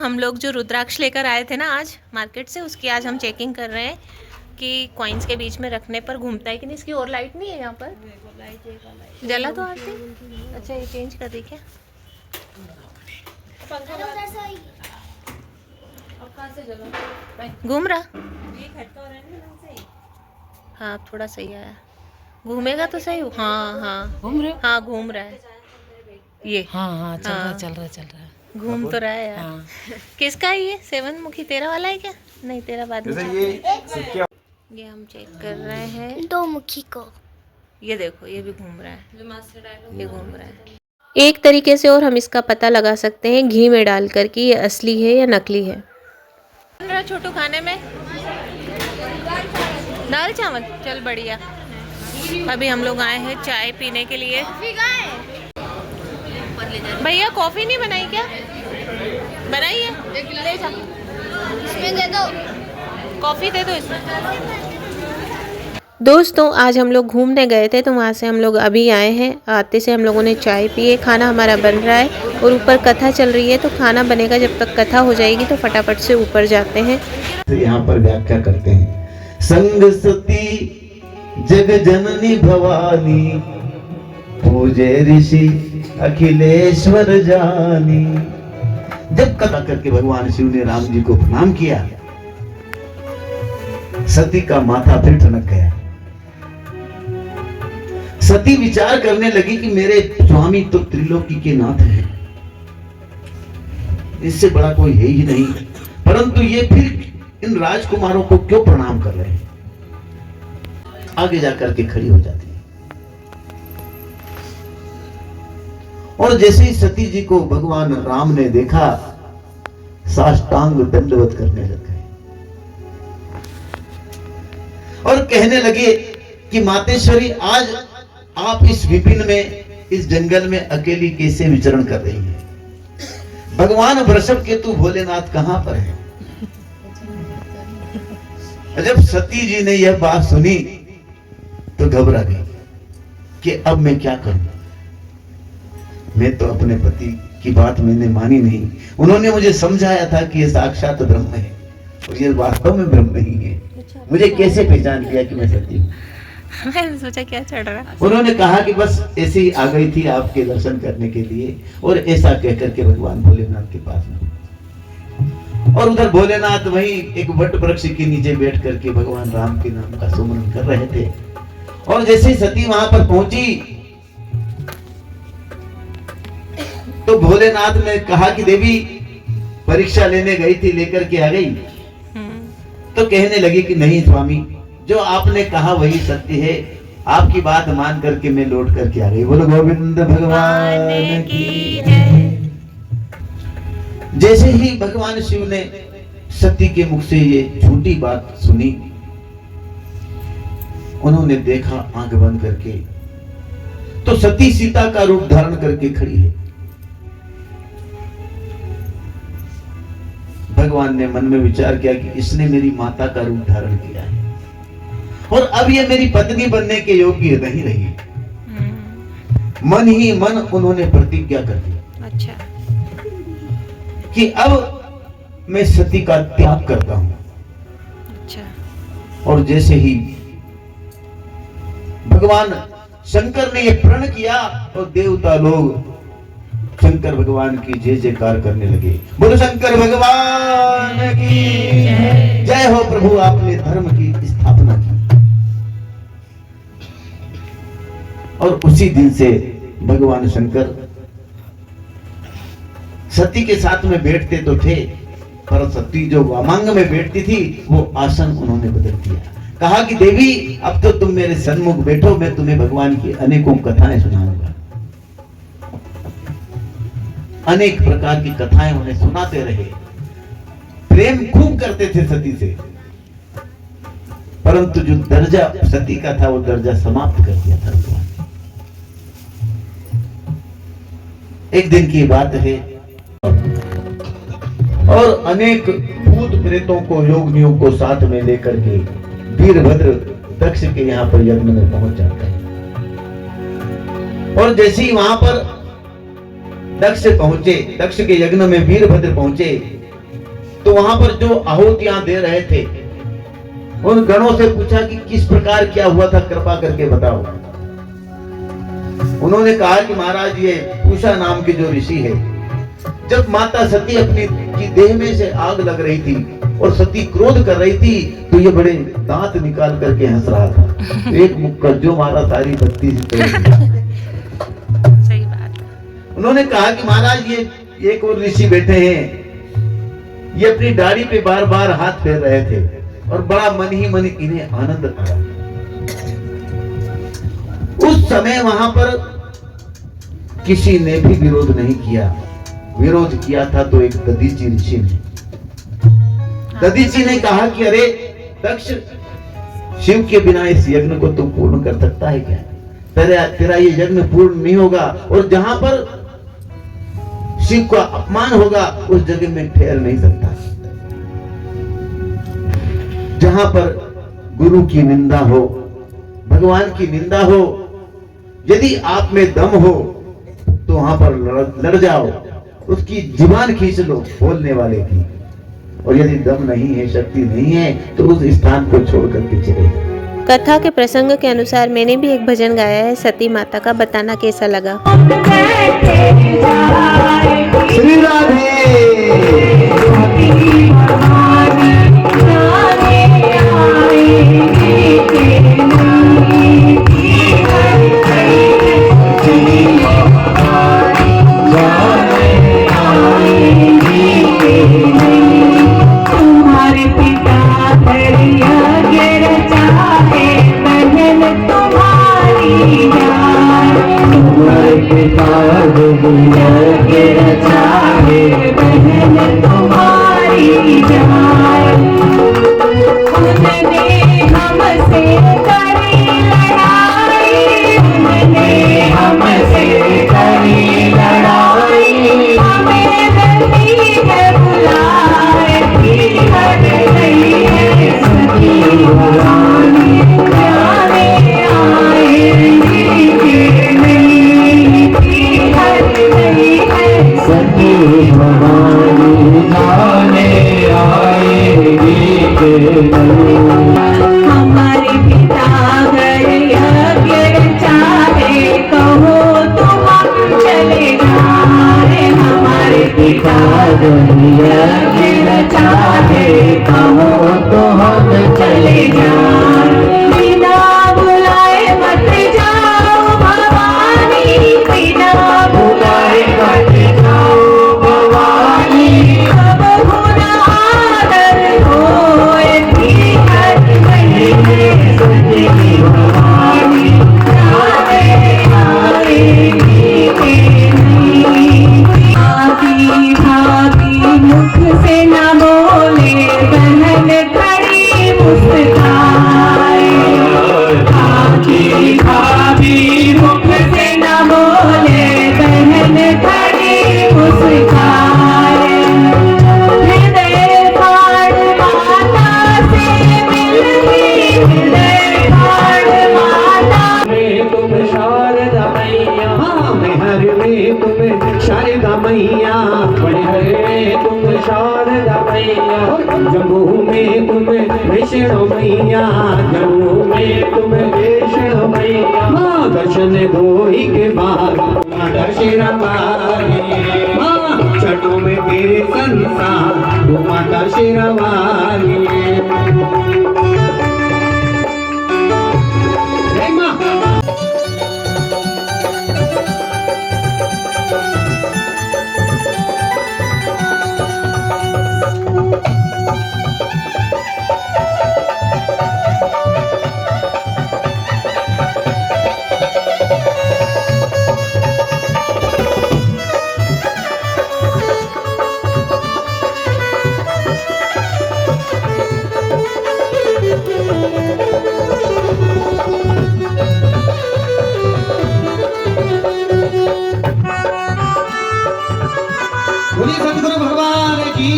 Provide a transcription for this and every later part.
हम लोग जो रुद्राक्ष लेकर आए थे ना आज मार्केट से, उसकी आज हम चेकिंग कर रहे हैं कि कॉइन्स के बीच में रखने पर घूमता है कि नहीं। इसकी और लाइट नहीं है यहाँ पर, जला तो आती। अच्छा ये चेंज कर दी क्या? घूम रहा। हाँ थोड़ा सही आया, घूमेगा तो सही। हाँ हाँ घूम रहे हो? हाँ घूम रहा है ये। हाँ हाँ चल रहा हाँ। चल रहा चल रहा घूम तो रहा है यार। हाँ। किसका है ये? 7 मुखी तेरा वाला है क्या? नहीं तेरा बाद में। ये हम चेक कर रहे हैं 2 मुखी को। ये देखो ये भी घूम रहा है, ये घूम रहा है। एक तरीके से और हम इसका पता लगा सकते हैं घी में डालकर कि ये असली है या नकली है। बन रहा छोटू खाने में दाल चावल, चल बढ़िया। अभी हम लोग आए हैं चाय पीने के लिए। भैया कॉफी नहीं बनाई क्या? बनाई है, ले जा। इसमें दे दो। कॉफी दे दो इसमें। दोस्तों आज हम लोग घूमने गए थे तो वहाँ से हम लोग अभी आए हैं। आते से हम लोगों ने चाय पिए, खाना हमारा बन रहा है और ऊपर कथा चल रही है। तो खाना बनेगा, जब तक कथा हो जाएगी तो फटाफट से ऊपर जाते हैं। तो यहाँ पर व्याख्या करते हैं, संग सती जग जननी भवानी, पूजे ऋषि अखिलेश्वर जानी। जब कथा करके भगवान शिव ने राम जी को प्रणाम किया, सती का माथा फिर ठनक गया। सती विचार करने लगी कि मेरे स्वामी तो त्रिलोकी के नाथ हैं, इससे बड़ा कोई है ही नहीं, परंतु ये फिर इन राजकुमारों को क्यों प्रणाम कर रहे हैं। आगे जाकर के खड़ी हो जाती है और जैसे ही सती जी को भगवान राम ने देखा, साष्टांग दंडवत करने लग गए और कहने लगे कि मातेश्वरी आज आप इस विपिन में, इस जंगल में अकेली कैसे विचरण कर रही हैं? भगवान वृषभ केतु भोलेनाथ कहां पर है? जब सती जी ने यह बात सुनी तो घबरा गई कि अब मैं क्या करूं। मैं तो अपने पति की बात मैंने मानी नहीं, उन्होंने मुझे समझाया था कि यह साक्षात ब्रह्म है और यह वास्तव में ब्रह्म नहीं है। मुझे कैसे पहचान लिया कि मैं सती हूं? मैंने सोचा क्या चढ़ रहा है। उन्होंने कहा कि बस ऐसे ही आ गई थी आपके दर्शन करने के लिए, और ऐसा कहकर के भगवान भोलेनाथ के पास में, और उधर भोलेनाथ वहीं एक वट वृक्ष के नीचे बैठ करके भगवान राम के नाम का सुमरन कर रहे थे। और जैसे ही सती वहां पर पहुंची तो भोलेनाथ ने कहा कि देवी परीक्षा लेने गई थी, लेकर के आ गई। तो कहने लगी कि नहीं स्वामी, जो आपने कहा वही सत्य है, आपकी बात मान करके मैं लौट करके आ गई। बोलो गोविंद भगवान की जय। जैसे ही भगवान शिव ने सती के मुख से ये झूठी बात सुनी, उन्होंने देखा आंख बंद करके तो सती सीता का रूप धारण करके खड़ी है। भगवान ने मन में विचार किया कि इसने मेरी माता का रूप धारण किया है और अब ये मेरी पत्नी बनने के योग्य नहीं रही। मन ही मन उन्होंने प्रतिज्ञा कर दी, अच्छा, कि अब मैं सती का त्याग करता हूं। अच्छा। और जैसे ही भगवान शंकर ने यह प्रण किया और देवता लोग शंकर भगवान की जय जयकार करने लगे। बोलो शंकर भगवान की जय हो। प्रभु आपने धर्म की स्थापना की। और उसी दिन से भगवान शंकर सती के साथ में बैठते तो थे, पर सती जो वामांग में बैठती थी वो आसन उन्होंने बदल दिया। कहा कि देवी अब तो तुम मेरे सन्मुख बैठो, मैं तुम्हें भगवान की अनेकों कथाएं सुनाऊंगा। अनेक प्रकार की कथाएं उन्हें सुनाते रहे। प्रेम खूब करते थे सती से, परंतु जो दर्जा सती का था वो दर्जा समाप्त कर दिया था भगवान। एक दिन की बात है और अनेक भूत प्रेतों को, योगियों को साथ में लेकर के वीरभद्र दक्ष के यहाँ पर यज्ञ में पहुंच जाता है। और जैसे ही वहां पर दक्ष पहुंचे, दक्ष के यज्ञ में वीरभद्र पहुंचे तो वहां पर जो आहुतियां दे रहे थे उन गणों से पूछा कि किस प्रकार क्या हुआ था, कृपा करके बताओ। उन्होंने कहा कि महाराज ये पूषा नाम के जो ऋषि है, जब माता सती अपनी की देह में से आग लग रही थी और सती क्रोध कर रही थी, तो ये बड़े दांत निकाल करके हंस रहा था। एक मुक्का जो मारा सारी बत्ती से सही बात। उन्होंने कहा कि महाराज ये एक और ऋषि बैठे हैं, ये अपनी दाढ़ी पे बार बार हाथ फेर रहे थे और बड़ा मन ही मन इन्हें आनंद आया। उस समय वहां पर किसी ने भी विरोध नहीं किया। विरोध किया था तो एक दधीची ऋषि ने। दधीची ने कहा कि अरे दक्ष, शिव के बिना इस यज्ञ को तू पूर्ण कर सकता है क्या? तेरा ये यज्ञ पूर्ण नहीं होगा, और जहां पर शिव का अपमान होगा उस जगह में ठहर नहीं सकता। जहां पर गुरु की निंदा हो, भगवान की निंदा हो, यदि आप में दम हो तो वहां पर लड़ जाओ, उसकी जुबान खींच लो बोलने वाले की, और यदि दम नहीं है, शक्ति नहीं है, तो उस स्थान को छोड़ करके चले जाओ। कथा के प्रसंग के अनुसार मैंने भी एक भजन गाया है सती माता का, बताना कैसा लगा। श्री राधे हमारे पिता घर यज्ञ चाहे कहो तो हम चले जाए। हमारे पिता घर यज्ञ चाहे कहो तो हम चले जाए। बिना बुलाए मत जाओ भवानी, बिना बुलाए मत जाओ भवानी। अब होना आदर होए मुख से न बोले बहन खड़ी मुस्काए। भाभी मुख से न बोले बहन खड़ी मुस्काए। हृदय फाड़ माता से मिलती, हृदय फाड़ माता में तुम शारदा मैया। हाँ हर में तुम शारदा मैया, हर में तुम शारदा मैया। जम्मू में तुम वैष्णो मैया, जम्मू में तुम वैष्णो मैया। हाँ दर्शन धोई के बाद माता शेरावाली। हाँ छठों में तेरे संसार तू माता शेरावाली। सतगुरु भगवान की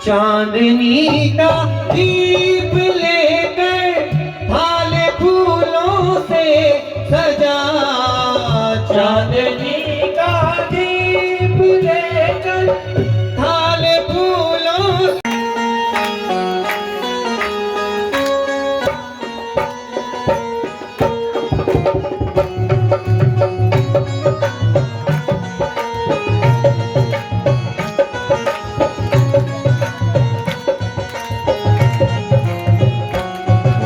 चांदनी का दीप लेकर थाले फूलों से सजा चांदनी का दीप लेकर थाल फूलों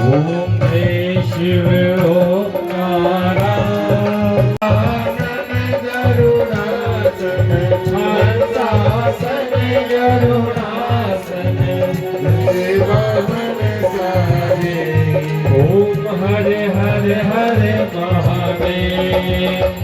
ओम ह्रीं शिव ओंकारा गरुडासन हंसासन गरुडासन ओम हरे हरे हरे महादेव